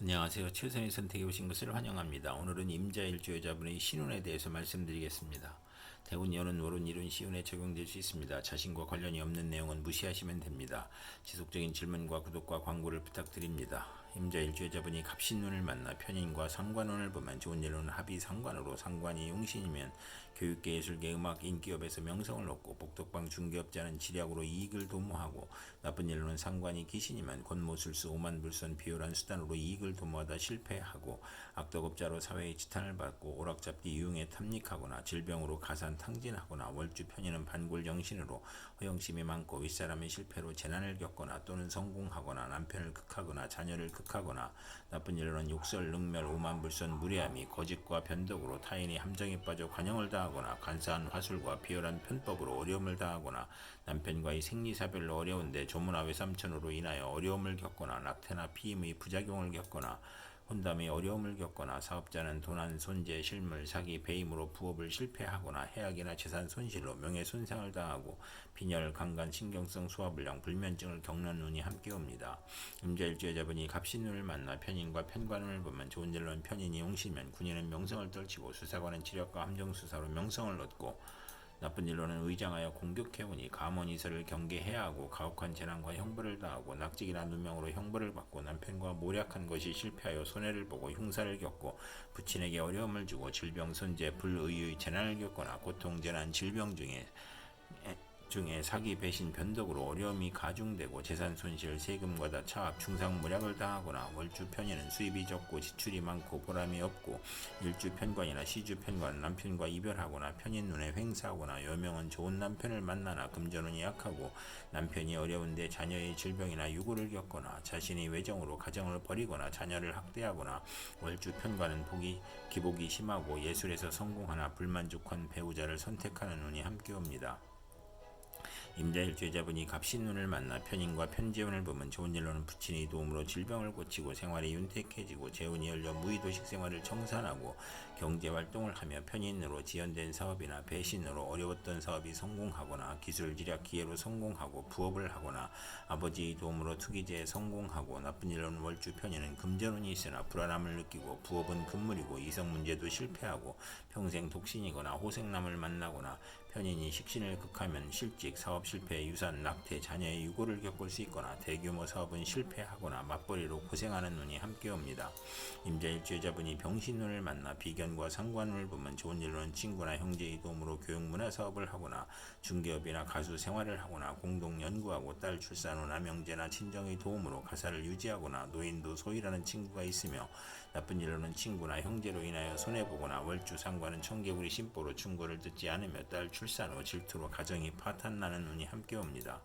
안녕하세요. 최선의 선택에 오신 것을 환영합니다. 오늘은 임자일주 여자분의 신운에 대해서 말씀드리겠습니다. 대운, 여는, 월운, 일운, 시운에 적용될 수 있습니다. 자신과 관련이 없는 내용은 무시하시면 됩니다. 지속적인 질문과 구독과 광고를 부탁드립니다. 임자일주 여자분이 갑신운을 만나 편인과 상관운을 보면 좋은 일로는 합이 상관으로 상관이 용신이면 교육계, 예술계, 음악, 인기업에서 명성을 얻고 복덕방 중개업자는 지략으로 이익을 도모하고 나쁜 일로는 상관이 귀신이면 권모술수, 오만불선, 비열한 수단으로 이익을 도모하다 실패하고 악덕업자로 사회의 지탄을 받고 오락잡기 유흥에 탐닉하거나 질병으로 가산 탕진하거나 월주 편인은 반골정신으로 허영심이 많고 윗사람의 실패로 재난을 겪거나 또는 성공하거나 남편을 극하거나 자녀를 극하거나 나쁜 일로는 욕설, 능멸, 오만불선, 무례함이 거짓과 변덕으로 타인이 함정에 빠져 관용을 당하거나 간사한 화술과 비열한 편법으로 어려움을 당하거나 남편과의 생리사별로 어려운데 조문화 외삼천으로 인하여 어려움을 겪거나 낙태나 피임의 부작용을 겪거나 혼담의 어려움을 겪거나 사업자는 도난, 손재, 실물, 사기, 배임으로 부업을 실패하거나 해악이나 재산 손실로 명예 손상을 당하고 빈혈, 강간, 신경성 소화불량, 불면증을 겪는 운이 함께 옵니다. 임자일주 여자분이 갑신운을 만나 편인과 편관운을 보면 좋은 일로는 편인이 용시면 군인은 명성을 떨치고 수사관은 지력과 함정수사로 명성을 얻고 나쁜 일로는 의장하여 공격해오니 감언이설을 경계해야 하고 가혹한 재난과 형벌을 당하고 낙직이나 누명으로 형벌을 받고 남편과 모략한 것이 실패하여 손해를 보고 흉사를 겪고 부친에게 어려움을 주고 질병, 손재, 불의의 재난을 겪거나 고통, 재난, 질병 중에 사기, 배신, 변덕으로 어려움이 가중되고 재산 손실, 세금 과다, 차압, 중상모략을 당하거나 월주 편인은 수입이 적고 지출이 많고 보람이 없고 일주 편관이나 시주 편관 남편과 이별하거나 편인 눈에 횡사하거나 여명은 좋은 남편을 만나나 금전운이 약하고 남편이 어려운데 자녀의 질병이나 유고를 겪거나 자신이 외정으로 가정을 버리거나 자녀를 학대하거나 월주 편관은 기복이 심하고 예술에서 성공하나 불만족한 배우자를 선택하는 운이 함께 옵니다. 임자일주 여자분이 갑신운을 만나 편인과 편재운을 보면 좋은 일로는 부친의 도움으로 질병을 고치고 생활이 윤택해지고 재운이 열려 무의도식 생활을 청산하고 경제활동을 하며 편인으로 지연된 사업이나 배신으로 어려웠던 사업이 성공하거나 기술 지략 기회로 성공하고 부업을 하거나 아버지의 도움으로 투기제에 성공하고 나쁜 일로는 월주 편인은 금전운이 있으나 불안함을 느끼고 부업은 금물이고 이성 문제도 실패하고 평생 독신이거나 호생남을 만나거나 편인이 식신을 극하면 실직, 사업 실패, 유산, 낙태, 자녀의 유고를 겪을 수 있거나 대규모 사업은 실패하거나 맞벌이로 고생하는 운이 함께 옵니다. 임자일주 여자분이 병신운을 만나 비견과 상관운을 보면 좋은 일로는 친구나 형제의 도움으로 교육문화 사업을 하거나 중개업이나 가수 생활을 하거나 공동 연구하고 딸 출산 후 남형제나 친정의 도움으로 가사를 유지하거나 노인도 소일하는 친구가 있으며 나쁜 일로는 친구나 형제로 인하여 손해보거나 월주 상관은 청개구리 심보로 충고를 듣지 않으며 딸 출산 후 질투로 가정이 파탄나는 운이 함께 옵니다.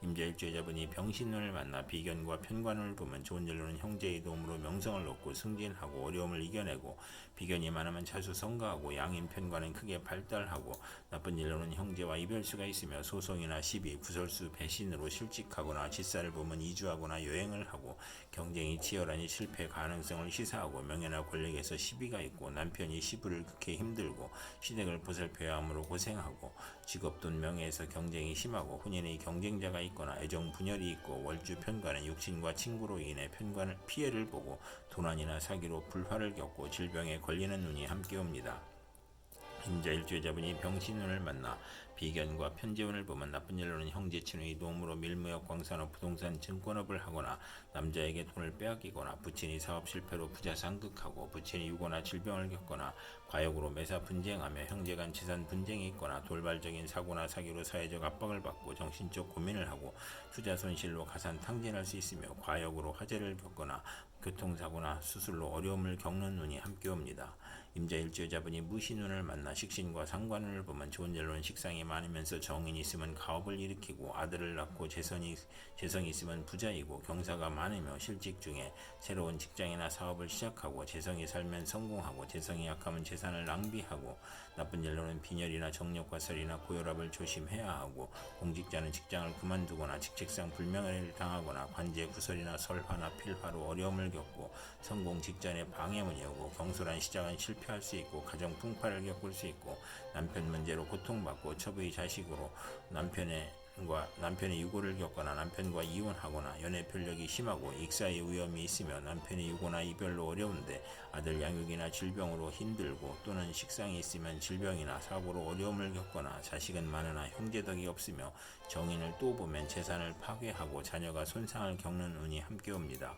임자일주 여자분이 병신운을 만나 비견과 편관운을 보면 좋은 일로는 형제의 도움으로 명성을 얻고 승진하고 어려움을 이겨내고 비견이 많으면 자수 성가하고 양인 편관은 크게 발달하고 나쁜 일로는 형제와 이별수가 있으며 소송이나 시비, 구설수, 배신으로 실직하거나 직사를 보면 이주하거나 여행을 하고 경쟁이 치열하니 실패 가능성을 시사하고 명예나 권력에서 시비가 있고 남편이 시부를 극해 힘들고 시댁을 보살펴야 함으로 고생하고 직업 돈 명예에서 경쟁이 심하고 혼인의 경쟁자가 있거나 애정 분열이 있고 월주 편관은 육신과 친구로 인해 편관을 피해를 보고 도난이나 사기로 불화를 겪고 질병에 걸리는 운이 함께 옵니다. 임자일주 여자분이 병신운을 만나 비견과 편재운을 보면 나쁜 일로는 형제 친구의 도움으로 밀무역, 광산업, 부동산, 증권업을 하거나 남자에게 돈을 빼앗기거나 부친이 사업 실패로 부자 상극하고 부친이 유고나 질병을 겪거나 과욕으로 매사 분쟁하며 형제 간 재산 분쟁이 있거나 돌발적인 사고나 사기로 사회적 압박을 받고 정신적 고민을 하고 투자 손실로 가산 탕진할 수 있으며 과욕으로 화재를 겪거나 교통사고나 수술로 어려움을 겪는 운이 함께 옵니다. 임자일주 여자분이 무신운을 만나 식신과 상관운을 보면 좋은 일로는 식상이 많으면서 정인이 있으면 가업을 일으키고 아들을 낳고 재성이 있으면 부자이고 경사가 많으며 실직 중에 새로운 직장이나 사업을 시작하고 재성이 살면 성공하고 재성이 약하면 재산을 낭비하고 나쁜 일로는 빈혈이나 정력과 설이나 고혈압을 조심해야 하고 공직자는 직장을 그만두거나 직책상 불명예를 당하거나 관제 구설이나 설화나 필화로 어려움을 겪고 성공 직전에 방해문이 오고 경솔한 시작은 실패할 수 있고 가정 풍파를 겪을 수 있고 남편 문제로 고통받고 첩의 자식으로 남편의 유고를 겪거나 남편과 이혼하거나 연애 편력이 심하고 익사의 위험이 있으며 남편이 유고나 이별로 어려운데 아들 양육이나 질병으로 힘들고 또는 식상이 있으면 질병이나 사고로 어려움을 겪거나 자식은 많으나 형제덕이 없으며 정인을 또 보면 재산을 파괴하고 자녀가 손상을 겪는 운이 함께 옵니다.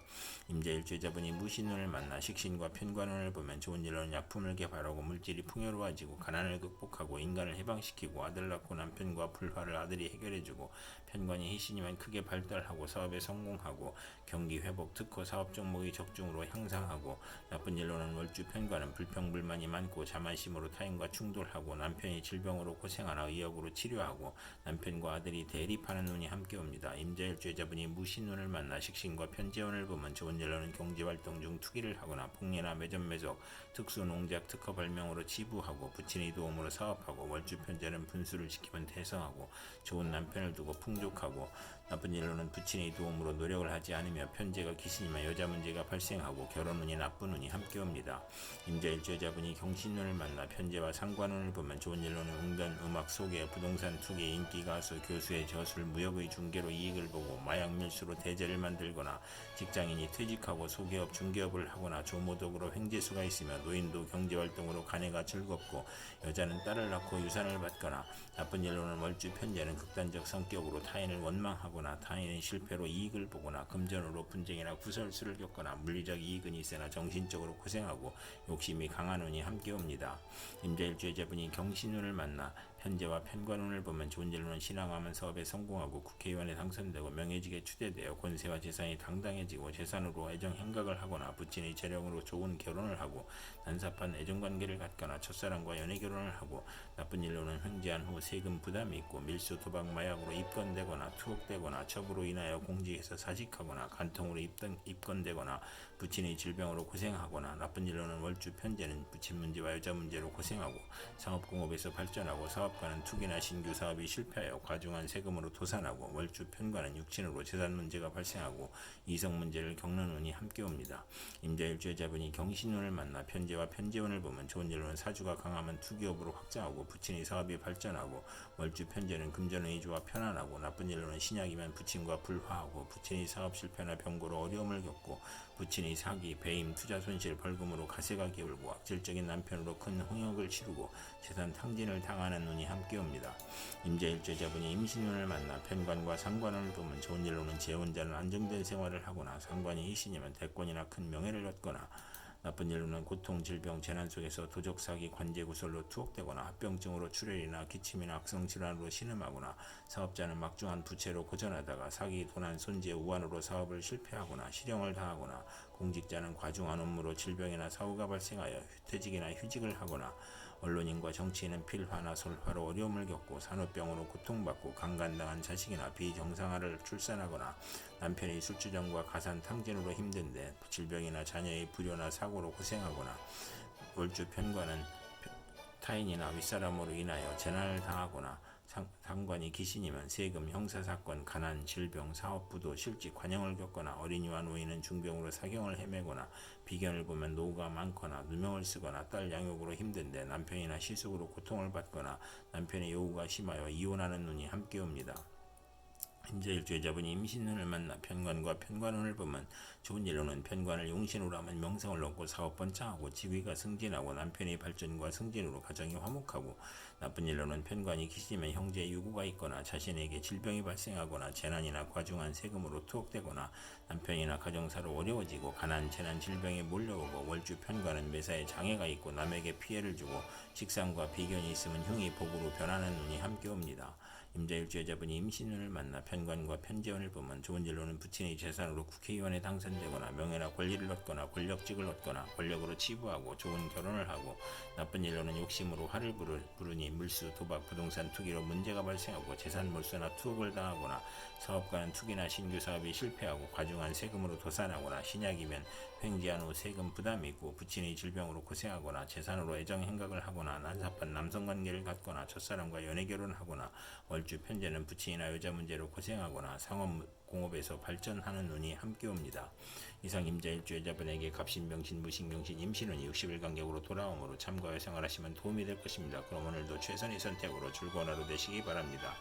임자일주자분이 무신운을 만나 식신과 편관운을 보면 좋은 일로는 약품을 개발하고 물질이 풍요로워지고 가난을 극복하고 인간을 해방시키고 아들 낳고 남편과 불화를 아들이 해결해주고 편관이 희신이면 크게 발달하고 사업에 성공하고 경기 회복 특허 사업 종목이 적중으로 향상하고 나쁜 일로는 월주 편관은 불평불만이 많고 자만심으로 타인과 충돌하고 남편이 질병으로 고생하나 의역으로 치료하고 남편과 아들이 대립하는 운이 함께 옵니다. 임자일주자분이 무신운을 만나 식신과 편재운을 보면 좋은 일로는 경제활동 중 투기를 하거나 폭리나 매점매석 특수 농작 특허 발명으로 치부하고 부친의 도움으로 사업하고 월주 편재는 분수를 지키면 대성하고 좋은 남편을 두고 풍족하고 나쁜 일로는 부친의 도움으로 노력을 하지 않으며 편재가 귀신이며 여자 문제가 발생하고 결혼운이 나쁜 운이 함께 옵니다. 임자일주자분이 경신운을 만나 편재와 상관운을 보면 좋은 일로는 웅변, 음악, 소개, 부동산 투기, 인기 가수, 교수의 저술, 무역의 중개로 이익을 보고 마약 밀수로 대재를 만들거나 직장인이 퇴직하고 소기업, 중개업을 하거나 조모독으로 횡재수가 있으며 노인도 경제활동으로 가내가 즐겁고 여자는 딸을 낳고 유산을 받거나 나쁜 일로는 월주 편재는 극단적 성격으로 타인을 원망하거나 타인의 실패로 이익을 보거나 금전으로 분쟁이나 구설수를 겪거나 물리적 이익은 있으나 정신적으로 고생하고 욕심이 강한 운이 함께 옵니다. 임자일주자분이 경신운을 만나 편재와 편관운을 보면 좋은 일로는 신앙하면 사업에 성공하고 국회의원에 당선되고 명예직에 추대되어 권세와 재산이 당당해지고 재산으로 애정 행각을 하거나 부친의 재력으로 좋은 결혼을 하고 난삽한 애정관계를 갖거나 첫사랑과 연애 결혼을 하고 나쁜 일로는 횡재한 후 세금 부담이 있고 밀수 도박 마약으로 입건되거나 투옥되거나 첩으로 인하여 공직에서 사직하거나 간통으로 입건되거나 부친의 질병으로 고생하거나 나쁜 일로는 월주 편재는 부친 문제와 여자 문제로 고생하고 상업공업에서 발전하고 사업가는 투기나 신규 사업이 실패하여 과중한 세금으로 도산하고 월주 편관은 육친으로 재산 문제가 발생하고 이성 문제를 겪는 운이 함께 옵니다. 임자일주자분이 경신운을 만나 편재와 편재운을 보면 좋은 일로는 사주가 강하면 투기업으로 확장하고 부친의 사업이 발전하고 월주 편재는 금전의주와 편안하고 나쁜 일로는 신약이면 부친과 불화하고 부친의 사업 실패나 병고로 어려움을 겪고 부친의 사기, 배임, 투자 손실, 벌금으로 가세가 기울고 악질적인 남편으로 큰 홍역을 치르고 재산 탕진을 당하는 운이 함께 옵니다. 임자일주자분이 임신운을 만나 편관과 상관운을 보면 좋은 일로는 재혼자는 안정된 생활을 하거나 상관이 희신이면 대권이나 큰 명예를 얻거나 나쁜 일로는 고통, 질병, 재난 속에서 도적, 사기, 관제, 구설로 투옥되거나 합병증으로 출혈이나 기침이나 악성 질환으로 신음하거나 사업자는 막중한 부채로 고전하다가 사기, 도난, 손재, 우환으로 사업을 실패하거나 실형을 당하거나 공직자는 과중한 업무로 질병이나 사고가 발생하여 퇴직이나 휴직을 하거나 언론인과 정치인은 필화나 솔화로 어려움을 겪고 산후병으로 고통받고 강간당한 자식이나 비정상아를 출산하거나 남편이 술주정과 가산 탕진으로 힘든데 질병이나 자녀의 불효나 사고로 고생하거나 월주 편관은 타인이나 윗사람으로 인하여 재난을 당하거나 상관이 귀신이면 세금, 형사사건, 가난, 질병, 사업부도, 실직, 관영을 겪거나 어린이와 노인은 중병으로 사경을 헤매거나 비견을 보면 노후가 많거나 누명을 쓰거나 딸 양육으로 힘든데 남편이나 시숙으로 고통을 받거나 남편의 요구가 심하여 이혼하는 운이 함께 옵니다. 임자일주자분이 임신운을 만나 편관과 편관운을 보면 좋은 일로는 편관을 용신으로 하면 명성을 얻고 사업 번창하고 직위가 승진하고 남편의 발전과 승진으로 가정이 화목하고 나쁜 일로는 편관이 귀신이면 형제의 유고가 있거나 자신에게 질병이 발생하거나 재난이나 과중한 세금으로 투옥되거나 남편이나 가정사로 어려워지고 가난, 재난, 질병이 몰려오고 월주 편관은 매사에 장애가 있고 남에게 피해를 주고 식상과 비견이 있으면 흉이 복으로 변하는 운이 함께 옵니다. 임자일주자분이 임신운을 만나 편관과 편재운을 보면 좋은 일로는 부친의 재산으로 국회의원에 당선되거나 명예나 권리를 얻거나 권력직을 얻거나 권력으로 치부하고 좋은 결혼을 하고 나쁜 일로는 욕심으로 화를 부르니 물수, 도박, 부동산 투기로 문제가 발생하고 재산 몰수나 투옥을 당하거나 사업가는 투기나 신규 사업이 실패하고 과중한 세금으로 도산하거나 신약이면 횡재한 후 세금 부담이 있고 부친의 질병으로 고생하거나 재산으로 애정 행각을 하거나 난삽한 남성관계를 갖거나 첫사람과 연애 결혼하거나 월주 편재는 부친이나 여자 문제로 고생하거나 상업공업에서 발전하는 운이 함께 옵니다. 이상 임자일주자분에게 갑신병신, 무신병신, 임신운이 60일 간격으로 돌아오므로 참고하여 생활하시면 도움이 될 것입니다. 그럼 오늘도 최선의 선택으로 즐거운 하루 되시기 바랍니다.